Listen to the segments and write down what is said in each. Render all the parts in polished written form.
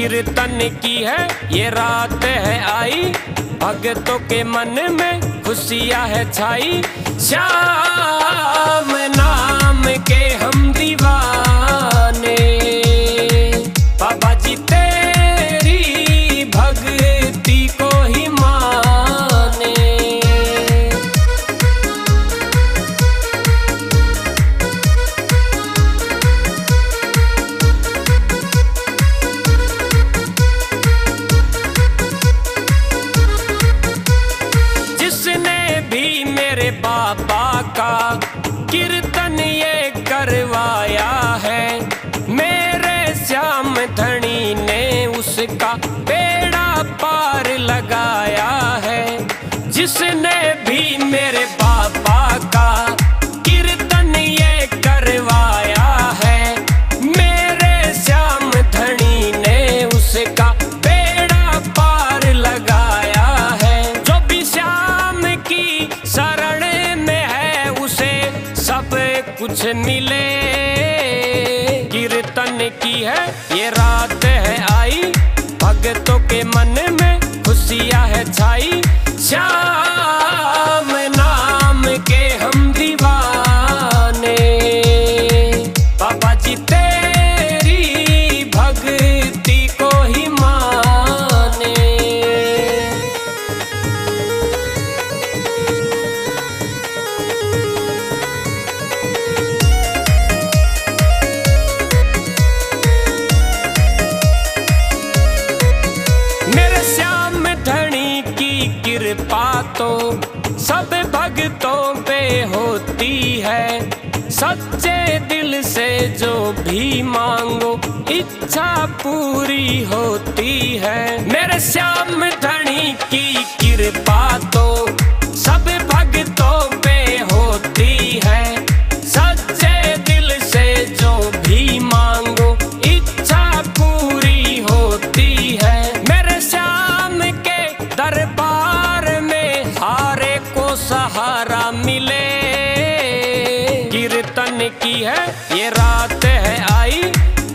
कीर्तन की है ये रात है आई, भक्तों के मन में खुशियाँ है छाई। श्याम नाम के हम दीवाने, बाबा जी तेरी भक्ति को ही माने। बाबा का कीर्तन ये करवाया है, मेरे श्याम धनी ने उसका बेड़ा पार लगाया है। जिसने भी मेरे बाबा का कीर्तन ये करवाया है, मेरे श्याम धनी ने उसका बेड़ा पार लगाया है। जो भी श्याम की शरण कुछ मिले, कीर्तन की है ये रात है आई, भक्तों के मन में खुशियाँ है छाई। श्याम नाम के हम दीवाने, बाबा जी तेरी भक्ति को ही माने। कृपा तो सब भक्तों पे होती है, सच्चे दिल से जो भी मांगो इच्छा पूरी होती है। मेरे श्याम धनी की कृपा तो सब भक्तों पे होती है, सच्चे दिल से जो भी मांगो इच्छा पूरी होती है। मेरे श्याम के दरबार सहारा मिले, कीर्तन की है ये रात है आई,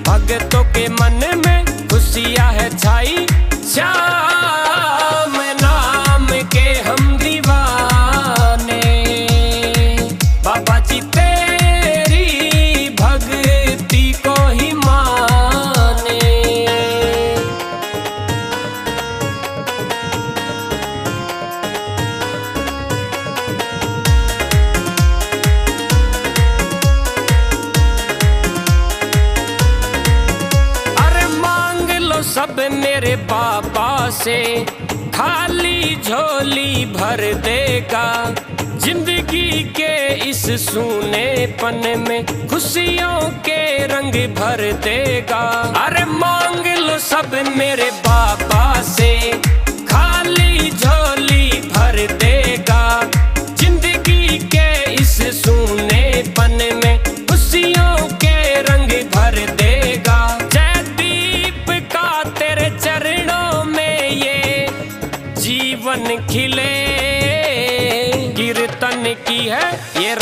भक्तों के मन में खुशियाँ है छाई। श्याम नाम के हम दीवाने, बाबा जी तेरी भक्ति को ही माने। सब मेरे बाबा से खाली झोली भर देगा, जिंदगी के इस सूनेपन में खुशियों के रंग भर देगा। अरे मांग लो सब मेरे बाबा से खाली झोली भर देगा, जिंदगी के इस सूनेपन में खुशियों के रंग भर देगा। चरणों में ये जीवन खिले, कीर्तन की है ये